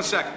second.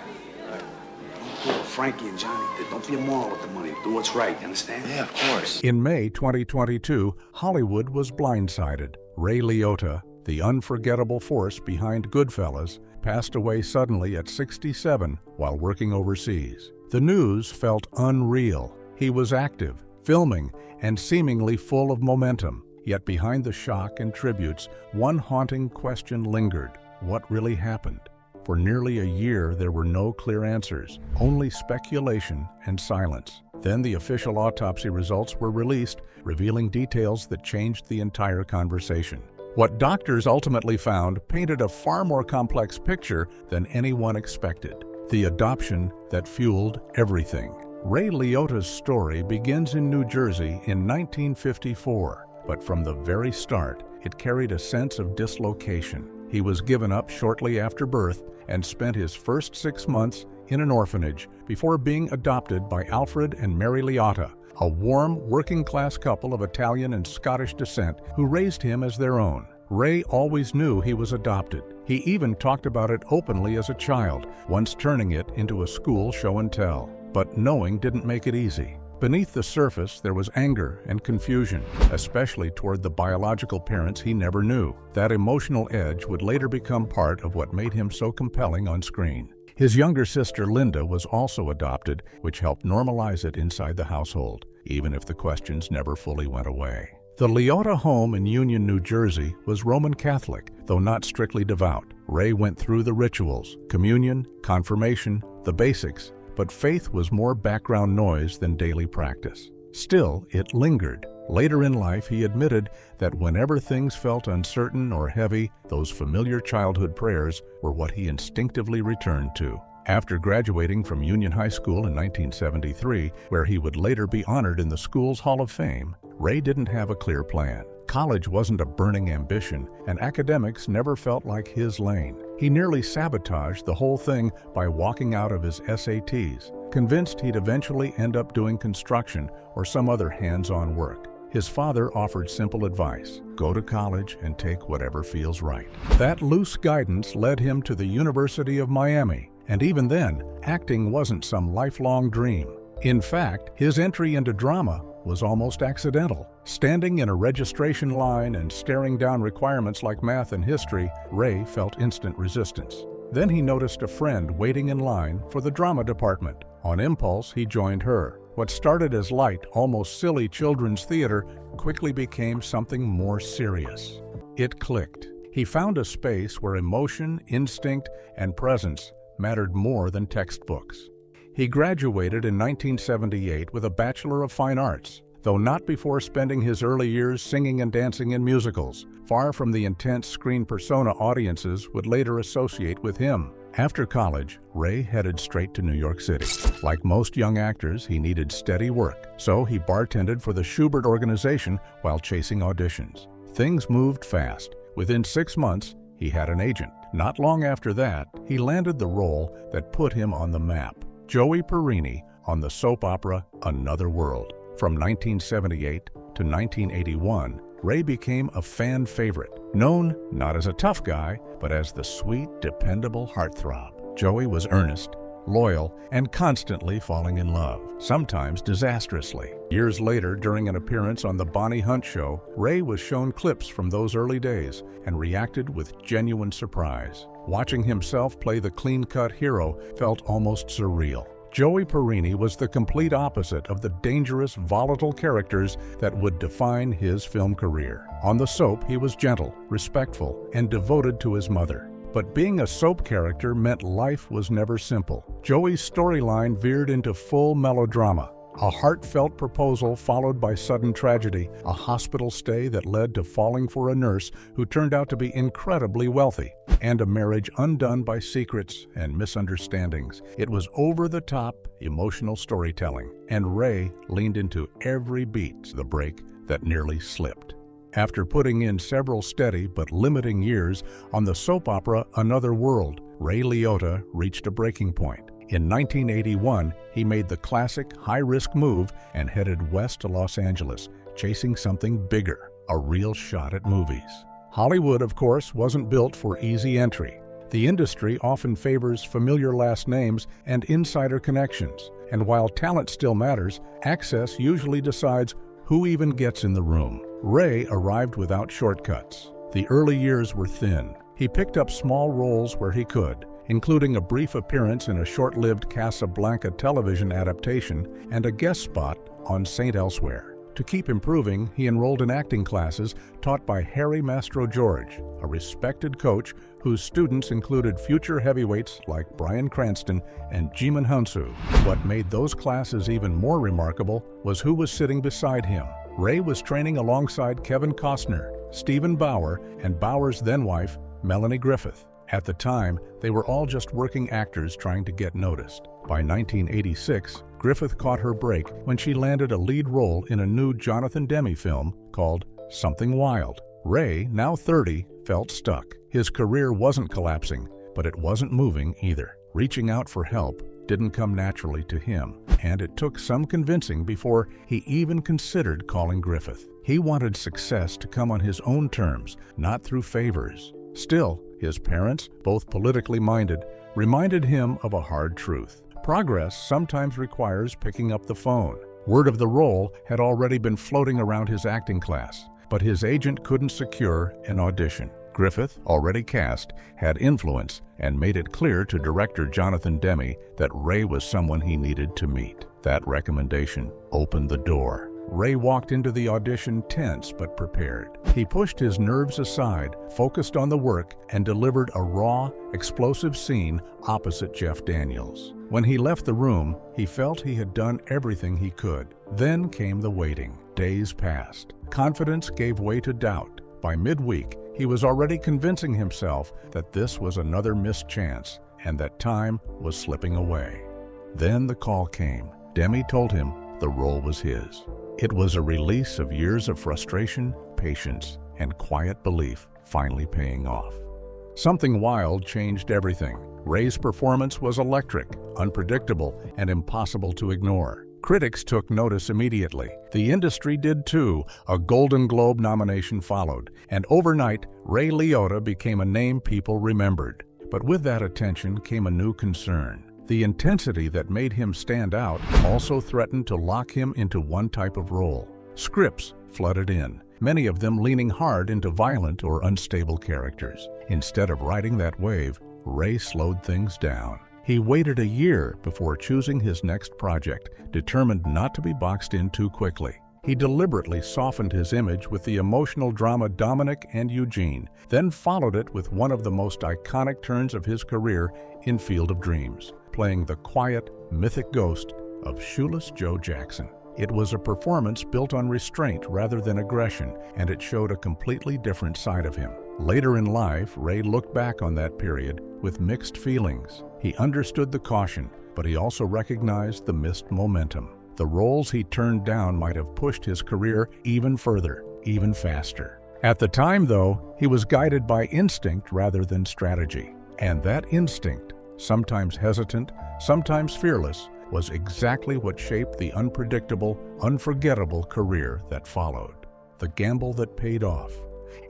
Don't do what Frankie and Johnny did. Don't be a moron with the money. Do what's right, you understand? Yeah, of course. In May 2022, Hollywood was blindsided. Ray Liotta, the unforgettable force behind Goodfellas, passed away suddenly at 67 while working overseas. The news felt unreal. He was active, filming, and seemingly full of momentum. Yet behind the shock and tributes, one haunting question lingered. What really happened? For nearly a year, there were no clear answers, only speculation and silence. Then the official autopsy results were released, revealing details that changed the entire conversation. What doctors ultimately found painted a far more complex picture than anyone expected. The adoption that fueled everything. Ray Liotta's story begins in New Jersey in 1954, but from the very start, it carried a sense of dislocation. He was given up shortly after birth and spent his first 6 months in an orphanage before being adopted by Alfred and Mary Liotta, a warm, working-class couple of Italian and Scottish descent who raised him as their own. Ray always knew he was adopted. He even talked about it openly as a child, once turning it into a school show and tell. But knowing didn't make it easy. Beneath the surface, there was anger and confusion, especially toward the biological parents he never knew. That emotional edge would later become part of what made him so compelling on screen. His younger sister Linda was also adopted, which helped normalize it inside the household, even if the questions never fully went away. The Liotta home in Union, New Jersey was Roman Catholic, though not strictly devout. Ray went through the rituals, communion, confirmation, the basics, but faith was more background noise than daily practice. Still, it lingered. Later in life, he admitted that whenever things felt uncertain or heavy, those familiar childhood prayers were what he instinctively returned to. After graduating from Union High School in 1973, where he would later be honored in the school's Hall of Fame, Ray didn't have a clear plan. College wasn't a burning ambition, and academics never felt like his lane. He nearly sabotaged the whole thing by walking out of his SATs, convinced he'd eventually end up doing construction or some other hands-on work. His father offered simple advice: go to college and take whatever feels right. That loose guidance led him to the University of Miami, and even then, acting wasn't some lifelong dream. In fact, his entry into drama was almost accidental. Standing in a registration line and staring down requirements like math and history, Ray felt instant resistance. Then he noticed a friend waiting in line for the drama department. On impulse, he joined her. What started as light, almost silly children's theater quickly became something more serious. It clicked. He found a space where emotion, instinct, and presence mattered more than textbooks. He graduated in 1978 with a Bachelor of Fine Arts, though not before spending his early years singing and dancing in musicals, far from the intense screen persona audiences would later associate with him. After college, Ray headed straight to New York City. Like most young actors, he needed steady work, so he bartended for the Schubert organization while chasing auditions. Things moved fast. Within 6 months, he had an agent. Not long after that, he landed the role that put him on the map: Joey Perini on the soap opera Another World. From 1978 to 1981, Ray became a fan favorite, known not as a tough guy, but as the sweet, dependable heartthrob. Joey was earnest, loyal, and constantly falling in love, sometimes disastrously. Years later, during an appearance on The Bonnie Hunt Show, Ray was shown clips from those early days and reacted with genuine surprise. Watching himself play the clean-cut hero felt almost surreal. Joey Perini was the complete opposite of the dangerous, volatile characters that would define his film career. On the soap, he was gentle, respectful, and devoted to his mother. But being a soap character meant life was never simple. Joey's storyline veered into full melodrama. A heartfelt proposal followed by sudden tragedy, a hospital stay that led to falling for a nurse who turned out to be incredibly wealthy, and a marriage undone by secrets and misunderstandings. It was over-the-top, emotional storytelling, and Ray leaned into every beat, the break that nearly slipped. After putting in several steady but limiting years on the soap opera Another World, Ray Liotta reached a breaking point. In 1981, he made the classic high-risk move and headed west to Los Angeles, chasing something bigger, a real shot at movies. Hollywood, of course, wasn't built for easy entry. The industry often favors familiar last names and insider connections, and while talent still matters, access usually decides who even gets in the room. Ray arrived without shortcuts. The early years were thin. He picked up small roles where he could, including a brief appearance in a short-lived Casablanca television adaptation and a guest spot on St. Elsewhere. To keep improving, he enrolled in acting classes taught by Harry Mastro George, a respected coach whose students included future heavyweights like Bryan Cranston and Jimon Hounsou. What made those classes even more remarkable was who was sitting beside him. Ray was training alongside Kevin Costner, Stephen Bauer, and Bauer's then-wife, Melanie Griffith. At the time, they were all just working actors trying to get noticed. By 1986, Griffith caught her break when she landed a lead role in a new Jonathan Demme film called Something Wild. Ray, now 30, felt stuck. His career wasn't collapsing, but it wasn't moving either. Reaching out for help didn't come naturally to him, and it took some convincing before he even considered calling Griffith. He wanted success to come on his own terms, not through favors. Still, his parents, both politically minded, reminded him of a hard truth. Progress sometimes requires picking up the phone. Word of the role had already been floating around his acting class, but his agent couldn't secure an audition. Griffith, already cast, had influence and made it clear to director Jonathan Demme that Ray was someone he needed to meet. That recommendation opened the door. Ray walked into the audition tense but prepared. He pushed his nerves aside, focused on the work, and delivered a raw, explosive scene opposite Jeff Daniels. When he left the room, he felt he had done everything he could. Then came the waiting. Days passed. Confidence gave way to doubt. By midweek, he was already convincing himself that this was another missed chance and that time was slipping away. Then the call came. Demme told him the role was his. It was a release of years of frustration, patience, and quiet belief finally paying off. Something Wild changed everything. Ray's performance was electric, unpredictable, and impossible to ignore. Critics took notice immediately. The industry did too. A Golden Globe nomination followed, and overnight, Ray Liotta became a name people remembered. But with that attention came a new concern. The intensity that made him stand out also threatened to lock him into one type of role. Scripts flooded in, many of them leaning hard into violent or unstable characters. Instead of riding that wave, Ray slowed things down. He waited a year before choosing his next project, determined not to be boxed in too quickly. He deliberately softened his image with the emotional drama Dominic and Eugene, then followed it with one of the most iconic turns of his career in Field of Dreams, playing the quiet, mythic ghost of Shoeless Joe Jackson. It was a performance built on restraint rather than aggression, and it showed a completely different side of him. Later in life, Ray looked back on that period with mixed feelings. He understood the caution, but he also recognized the missed momentum. The roles he turned down might have pushed his career even further, even faster. At the time, though, he was guided by instinct rather than strategy. And that instinct, sometimes hesitant, sometimes fearless, was exactly what shaped the unpredictable, unforgettable career that followed. The gamble that paid off.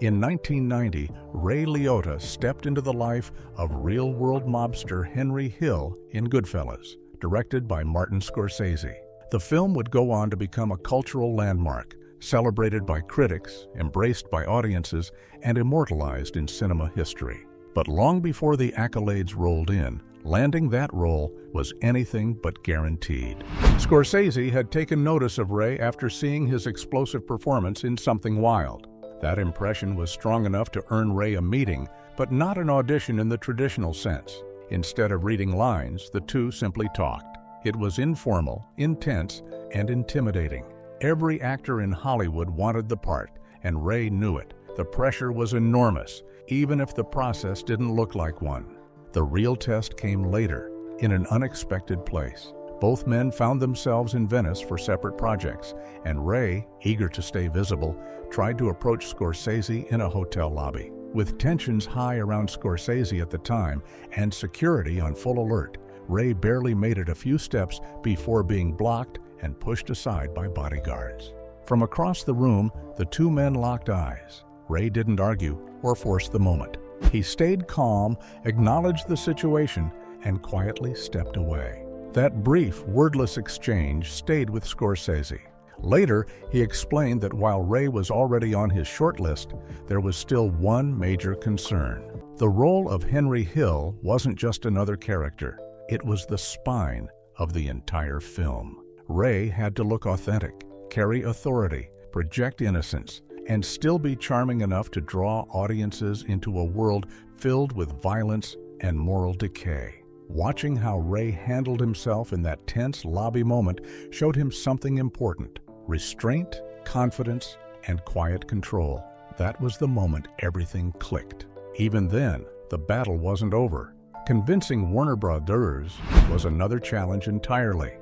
In 1990, Ray Liotta stepped into the life of real-world mobster Henry Hill in Goodfellas, directed by Martin Scorsese. The film would go on to become a cultural landmark, celebrated by critics, embraced by audiences, and immortalized in cinema history. But long before the accolades rolled in, landing that role was anything but guaranteed. Scorsese had taken notice of Ray after seeing his explosive performance in Something Wild. That impression was strong enough to earn Ray a meeting, but not an audition in the traditional sense. Instead of reading lines, the two simply talked. It was informal, intense, and intimidating. Every actor in Hollywood wanted the part, and Ray knew it. The pressure was enormous, even if the process didn't look like one. The real test came later, in an unexpected place. Both men found themselves in Venice for separate projects, and Ray, eager to stay visible, tried to approach Scorsese in a hotel lobby. With tensions high around Scorsese at the time and security on full alert, Ray barely made it a few steps before being blocked and pushed aside by bodyguards. From across the room, the two men locked eyes. Ray didn't argue or force the moment. He stayed calm, acknowledged the situation, and quietly stepped away. That brief, wordless exchange stayed with Scorsese. Later, he explained that while Ray was already on his shortlist, there was still one major concern. The role of Henry Hill wasn't just another character. It was the spine of the entire film. Ray had to look authentic, carry authority, project innocence, and still be charming enough to draw audiences into a world filled with violence and moral decay. Watching how Ray handled himself in that tense lobby moment showed him something important: restraint, confidence, and quiet control. That was the moment everything clicked. Even then, the battle wasn't over. Convincing Warner Brothers was another challenge entirely.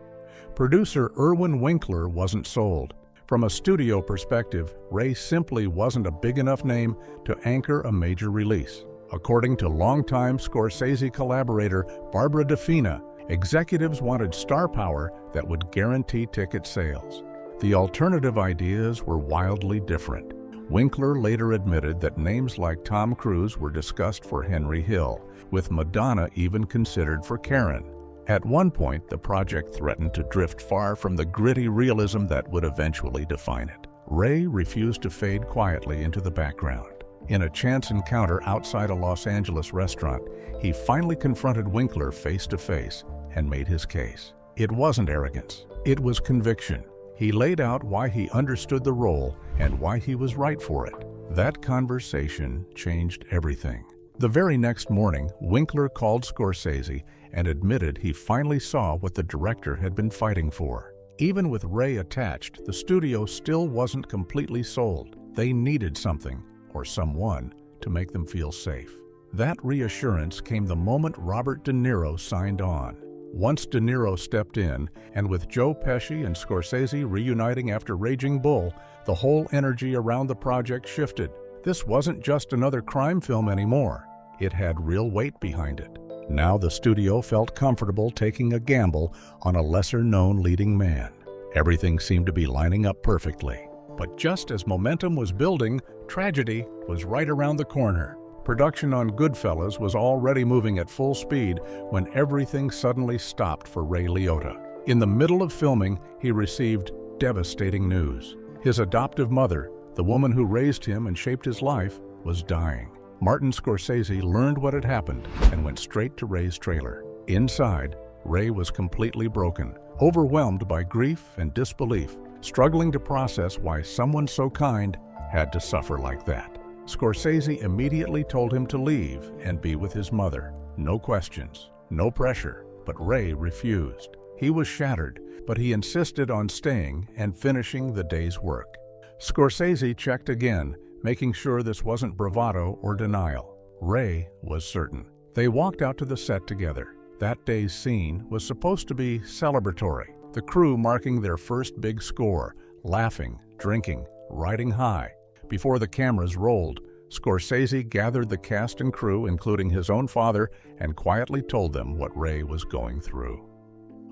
Producer Irwin Winkler wasn't sold. From a studio perspective, Ray simply wasn't a big enough name to anchor a major release. According to longtime Scorsese collaborator Barbara DeFina, executives wanted star power that would guarantee ticket sales. The alternative ideas were wildly different. Winkler later admitted that names like Tom Cruise were discussed for Henry Hill, with Madonna even considered for Karen. At one point, the project threatened to drift far from the gritty realism that would eventually define it. Ray refused to fade quietly into the background. In a chance encounter outside a Los Angeles restaurant, he finally confronted Winkler face to face and made his case. It wasn't arrogance, it was conviction. He laid out why he understood the role and why he was right for it. That conversation changed everything. The very next morning, Winkler called Scorsese and admitted he finally saw what the director had been fighting for. Even with Ray attached, the studio still wasn't completely sold. They needed something, or someone, to make them feel safe. That reassurance came the moment Robert De Niro signed on. Once De Niro stepped in, and with Joe Pesci and Scorsese reuniting after Raging Bull, the whole energy around the project shifted. This wasn't just another crime film anymore. It had real weight behind it. Now the studio felt comfortable taking a gamble on a lesser-known leading man. Everything seemed to be lining up perfectly. But just as momentum was building, tragedy was right around the corner. Production on Goodfellas was already moving at full speed when everything suddenly stopped for Ray Liotta. In the middle of filming, he received devastating news. His adoptive mother, the woman who raised him and shaped his life, was dying. Martin Scorsese learned what had happened and went straight to Ray's trailer. Inside, Ray was completely broken, overwhelmed by grief and disbelief, struggling to process why someone so kind had to suffer like that. Scorsese immediately told him to leave and be with his mother. No questions, no pressure, but Ray refused. He was shattered, but he insisted on staying and finishing the day's work. Scorsese checked again, making sure this wasn't bravado or denial. Ray was certain. They walked out to the set together. That day's scene was supposed to be celebratory, the crew marking their first big score, laughing, drinking, riding high. Before the cameras rolled, Scorsese gathered the cast and crew, including his own father, and quietly told them what Ray was going through.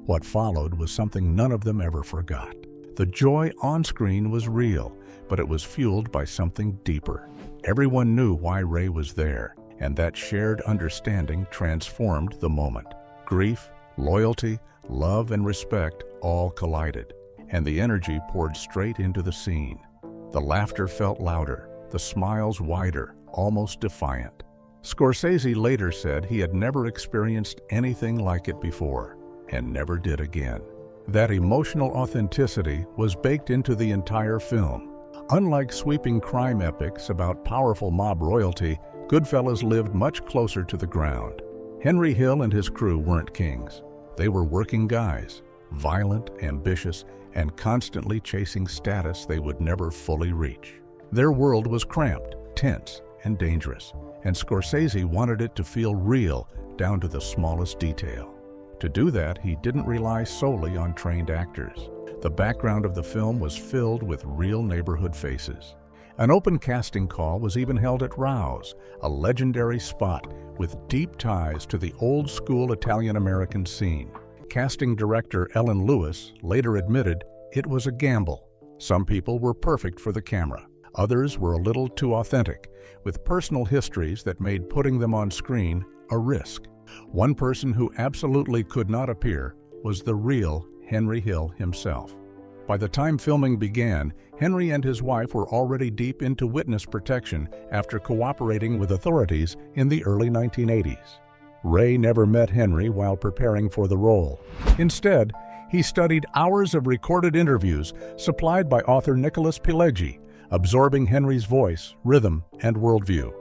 What followed was something none of them ever forgot. The joy on screen was real, but it was fueled by something deeper. Everyone knew why Ray was there, and that shared understanding transformed the moment. Grief, loyalty, love, and respect all collided, and the energy poured straight into the scene. The laughter felt louder, the smiles wider, almost defiant. Scorsese later said he had never experienced anything like it before, and never did again. That emotional authenticity was baked into the entire film. Unlike sweeping crime epics about powerful mob royalty, Goodfellas lived much closer to the ground. Henry Hill and his crew weren't kings. They were working guys, violent, ambitious, and constantly chasing status they would never fully reach. Their world was cramped, tense, and dangerous, and Scorsese wanted it to feel real down to the smallest detail. To do that, he didn't rely solely on trained actors. The background of the film was filled with real neighborhood faces. An open casting call was even held at Rao's, a legendary spot with deep ties to the old-school Italian-American scene. Casting director Ellen Lewis later admitted it was a gamble. Some people were perfect for the camera. Others were a little too authentic, with personal histories that made putting them on screen a risk. One person who absolutely could not appear was the real Henry Hill himself. By the time filming began, Henry and his wife were already deep into witness protection after cooperating with authorities in the early 1980s. Ray never met Henry while preparing for the role. Instead, he studied hours of recorded interviews supplied by author Nicholas Pileggi, absorbing Henry's voice, rhythm, and worldview.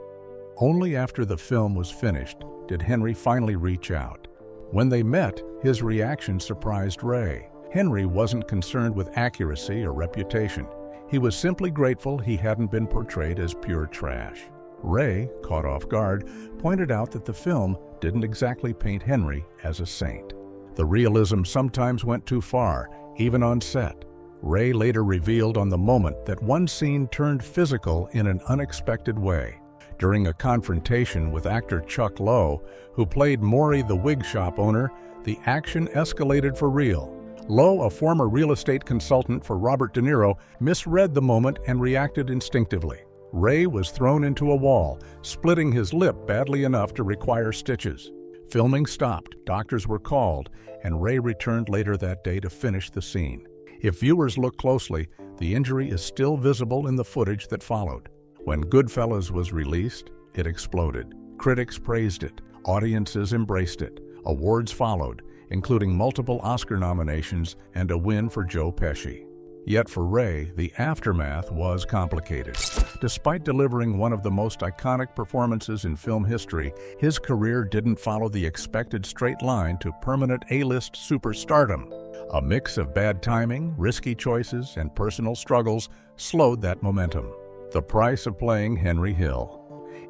Only after the film was finished did Henry finally reach out. When they met, his reaction surprised Ray. Henry wasn't concerned with accuracy or reputation. He was simply grateful he hadn't been portrayed as pure trash. Ray, caught off guard, pointed out that the film didn't exactly paint Henry as a saint. The realism sometimes went too far, even on set. Ray later revealed on the moment that one scene turned physical in an unexpected way. During a confrontation with actor Chuck Lowe, who played Maury the wig shop owner, the action escalated for real. Lowe, a former real estate consultant for Robert De Niro, misread the moment and reacted instinctively. Ray was thrown into a wall, splitting his lip badly enough to require stitches. Filming stopped, doctors were called, and Ray returned later that day to finish the scene. If viewers look closely, the injury is still visible in the footage that followed. When Goodfellas was released, it exploded. Critics praised it. Audiences embraced it. Awards followed, including multiple Oscar nominations and a win for Joe Pesci. Yet for Ray, the aftermath was complicated. Despite delivering one of the most iconic performances in film history, his career didn't follow the expected straight line to permanent A-list superstardom. A mix of bad timing, risky choices, and personal struggles slowed that momentum. The price of playing Henry Hill.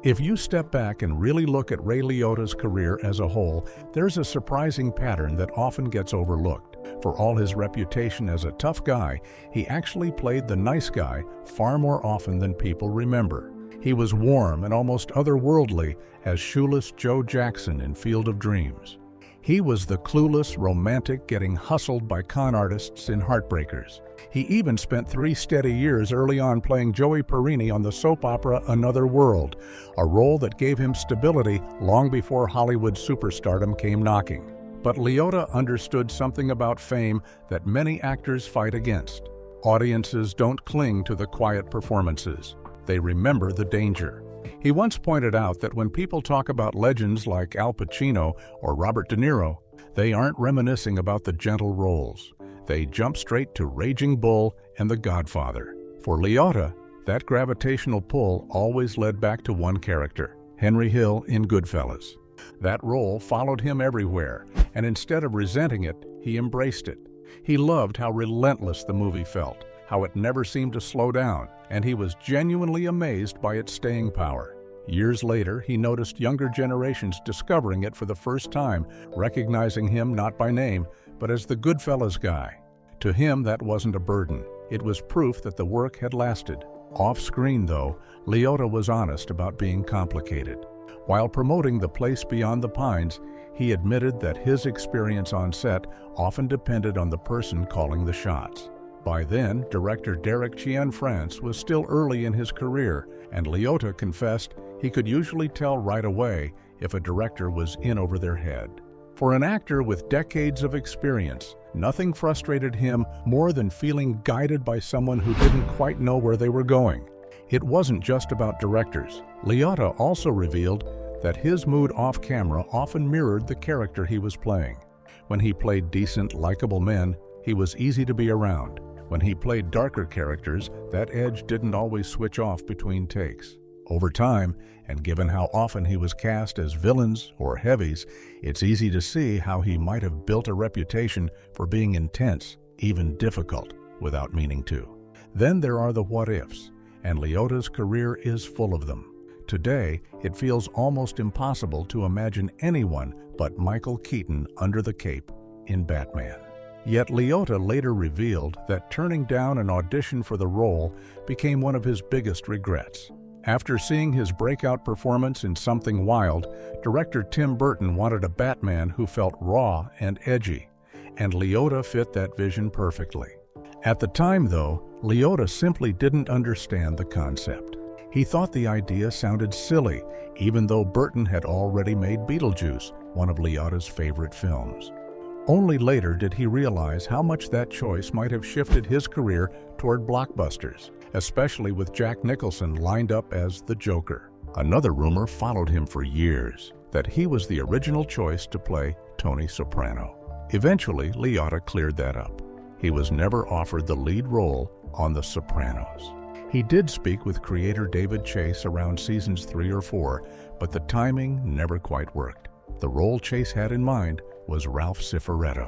If you step back and really look at Ray Liotta's career as a whole, there's a surprising pattern that often gets overlooked. For all his reputation as a tough guy, he actually played the nice guy far more often than people remember. He was warm and almost otherworldly as shoeless Joe Jackson in Field of Dreams. He was the clueless romantic getting hustled by con artists in Heartbreakers. He even spent 3 steady years early on playing Joey Perini on the soap opera Another World, a role that gave him stability long before Hollywood superstardom came knocking. But Liotta understood something about fame that many actors fight against. Audiences don't cling to the quiet performances. They remember the danger. He once pointed out that when people talk about legends like Al Pacino or Robert De Niro, they aren't reminiscing about the gentle roles. They jump straight to Raging Bull and The Godfather. For Liotta, that gravitational pull always led back to one character, Henry Hill in Goodfellas. That role followed him everywhere, and instead of resenting it, he embraced it. He loved how relentless the movie felt, how it never seemed to slow down, and he was genuinely amazed by its staying power. Years later, he noticed younger generations discovering it for the first time, recognizing him not by name, but as the Goodfellas guy. To him, that wasn't a burden. It was proof that the work had lasted. Off-screen, though, Liotta was honest about being complicated. While promoting The Place Beyond the Pines, he admitted that his experience on set often depended on the person calling the shots. By then, director Derek Cianfrance was still early in his career, and Liotta confessed he could usually tell right away if a director was in over their head. For an actor with decades of experience, nothing frustrated him more than feeling guided by someone who didn't quite know where they were going. It wasn't just about directors. Liotta also revealed that his mood off-camera often mirrored the character he was playing. When he played decent, likable men, he was easy to be around. When he played darker characters, that edge didn't always switch off between takes. Over time, and given how often he was cast as villains or heavies, it's easy to see how he might have built a reputation for being intense, even difficult, without meaning to. Then there are the what-ifs, and Liotta's career is full of them. Today, it feels almost impossible to imagine anyone but Michael Keaton under the cape in Batman. Yet Liotta later revealed that turning down an audition for the role became one of his biggest regrets. After seeing his breakout performance in Something Wild, director Tim Burton wanted a Batman who felt raw and edgy, and Liotta fit that vision perfectly. At the time, though, Liotta simply didn't understand the concept. He thought the idea sounded silly, even though Burton had already made Beetlejuice, one of Liotta's favorite films. Only later did he realize how much that choice might have shifted his career toward blockbusters, especially with Jack Nicholson lined up as the Joker. Another rumor followed him for years, that he was the original choice to play Tony Soprano. Eventually, Liotta cleared that up. He was never offered the lead role on The Sopranos. He did speak with creator David Chase around seasons 3 or 4, but the timing never quite worked. The role Chase had in mind was Ralph Cifaretto.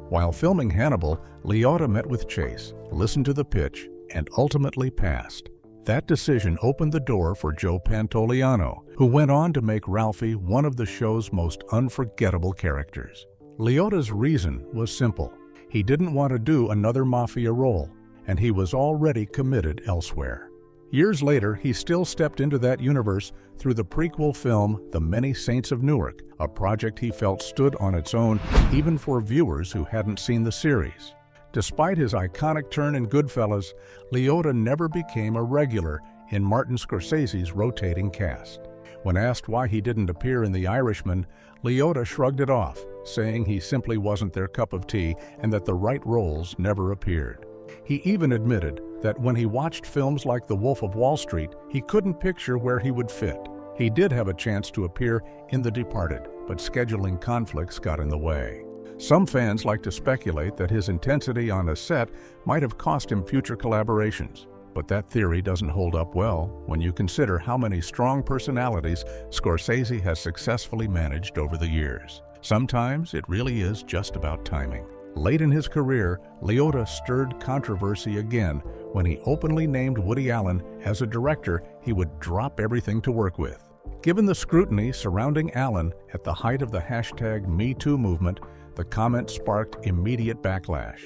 While filming Hannibal, Liotta met with Chase, listened to the pitch, and ultimately passed. That decision opened the door for Joe Pantoliano, who went on to make Ralphie one of the show's most unforgettable characters. Liotta's reason was simple. He didn't want to do another mafia role, and he was already committed elsewhere. Years later, he still stepped into that universe through the prequel film The Many Saints of Newark, a project he felt stood on its own even for viewers who hadn't seen the series. Despite his iconic turn in Goodfellas, Liotta never became a regular in Martin Scorsese's rotating cast. When asked why he didn't appear in The Irishman, Liotta shrugged it off, saying he simply wasn't their cup of tea and that the right roles never appeared. He even admitted that when he watched films like The Wolf of Wall Street, he couldn't picture where he would fit. He did have a chance to appear in The Departed, but scheduling conflicts got in the way. Some fans like to speculate that his intensity on a set might have cost him future collaborations, but that theory doesn't hold up well when you consider how many strong personalities Scorsese has successfully managed over the years. Sometimes it really is just about timing. Late in his career, Liotta stirred controversy again when he openly named Woody Allen as a director he would drop everything to work with. Given the scrutiny surrounding Allen at the height of the #MeToo movement, the comment sparked immediate backlash.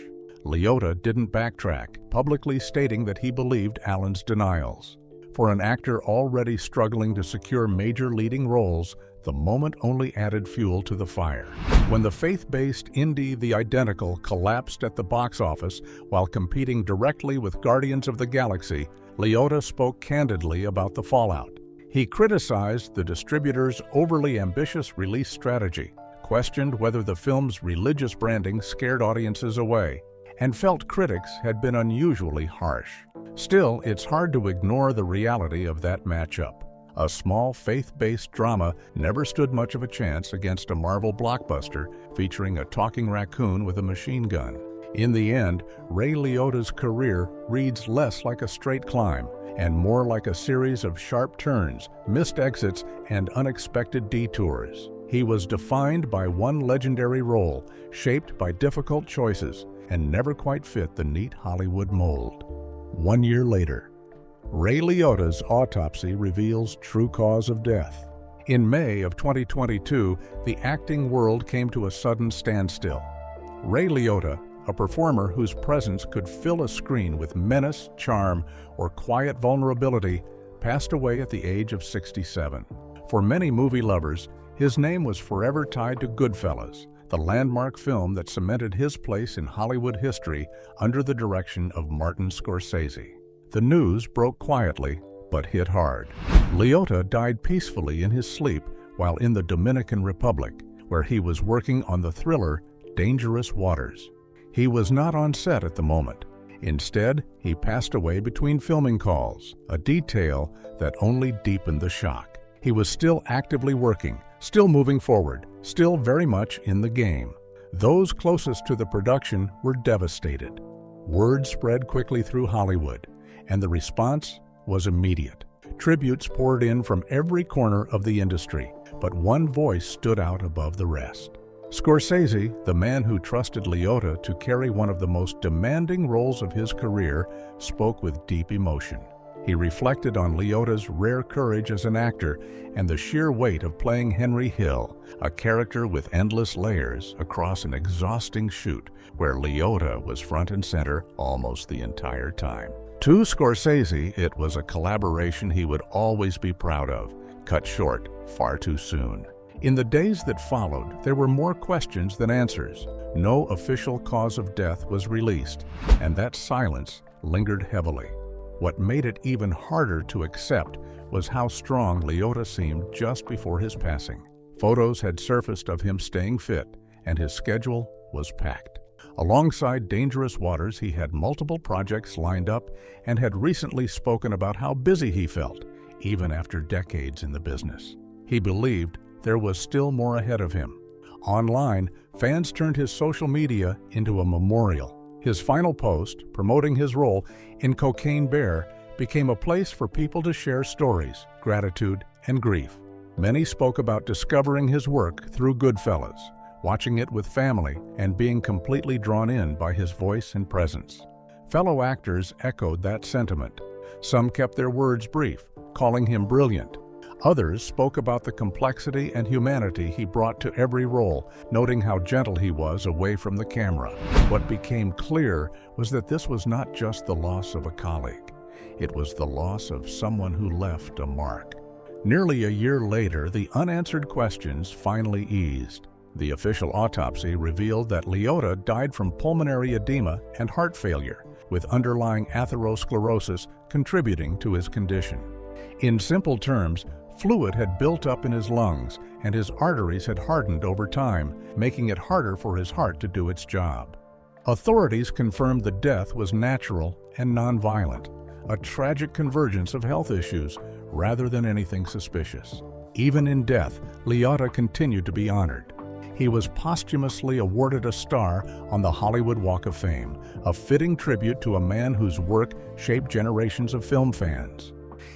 Liotta didn't backtrack, publicly stating that he believed Allen's denials. For an actor already struggling to secure major leading roles, the moment only added fuel to the fire. When the faith-based indie The Identical collapsed at the box office while competing directly with Guardians of the Galaxy, Liotta spoke candidly about the fallout. He criticized the distributor's overly ambitious release strategy, questioned whether the film's religious branding scared audiences away, and felt critics had been unusually harsh. Still, it's hard to ignore the reality of that matchup. A small faith-based drama never stood much of a chance against a Marvel blockbuster featuring a talking raccoon with a machine gun. In the end, Ray Liotta's career reads less like a straight climb and more like a series of sharp turns, missed exits, and unexpected detours. He was defined by one legendary role, shaped by difficult choices, and never quite fit the neat Hollywood mold. 1 year later, Ray Liotta's Autopsy reveals true cause of death. In May of 2022, the acting world came to a sudden standstill. Ray Liotta, a performer whose presence could fill a screen with menace, charm, or quiet vulnerability, passed away at the age of 67. For many movie lovers, his name was forever tied to Goodfellas, the landmark film that cemented his place in Hollywood history under the direction of Martin Scorsese. The news broke quietly, but hit hard. Liotta died peacefully in his sleep while in the Dominican Republic, where he was working on the thriller Dangerous Waters. He was not on set at the moment. Instead, he passed away between filming calls, a detail that only deepened the shock. He was still actively working, still moving forward, still very much in the game. Those closest to the production were devastated. Word spread quickly through Hollywood, and the response was immediate. Tributes poured in from every corner of the industry, but one voice stood out above the rest. Scorsese, the man who trusted Liotta to carry one of the most demanding roles of his career, spoke with deep emotion. He reflected on Liotta's rare courage as an actor and the sheer weight of playing Henry Hill, a character with endless layers across an exhausting shoot where Liotta was front and center almost the entire time. To Scorsese, it was a collaboration he would always be proud of, cut short far too soon. In the days that followed, there were more questions than answers. No official cause of death was released, and that silence lingered heavily. What made it even harder to accept was how strong Liotta seemed just before his passing. Photos had surfaced of him staying fit, and his schedule was packed. Alongside Dangerous Waters, he had multiple projects lined up and had recently spoken about how busy he felt, even after decades in the business. He believed there was still more ahead of him. Online, fans turned his social media into a memorial. His final post, promoting his role in Cocaine Bear, became a place for people to share stories, gratitude, and grief. Many spoke about discovering his work through Goodfellas, watching it with family, and being completely drawn in by his voice and presence. Fellow actors echoed that sentiment. Some kept their words brief, calling him brilliant. Others spoke about the complexity and humanity he brought to every role, noting how gentle he was away from the camera. What became clear was that this was not just the loss of a colleague. It was the loss of someone who left a mark. Nearly a year later, the unanswered questions finally eased. The official autopsy revealed that Liotta died from pulmonary edema and heart failure, with underlying atherosclerosis contributing to his condition. In simple terms, fluid had built up in his lungs, and his arteries had hardened over time, making it harder for his heart to do its job. Authorities confirmed the death was natural and nonviolent, a tragic convergence of health issues rather than anything suspicious. Even in death, Liotta continued to be honored. He was posthumously awarded a star on the Hollywood Walk of Fame, a fitting tribute to a man whose work shaped generations of film fans.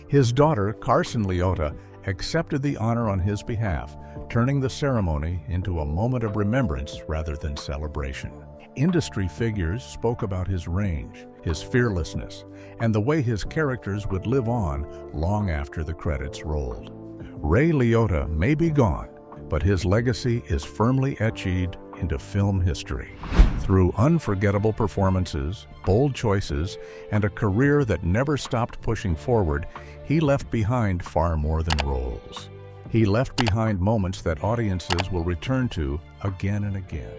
His daughter, Carson Liotta, accepted the honor on his behalf, turning the ceremony into a moment of remembrance rather than celebration. Industry figures spoke about his range, his fearlessness, and the way his characters would live on long after the credits rolled. Ray Liotta may be gone, but his legacy is firmly etched into film history. Through unforgettable performances, bold choices, and a career that never stopped pushing forward, he left behind far more than roles. He left behind moments that audiences will return to again and again.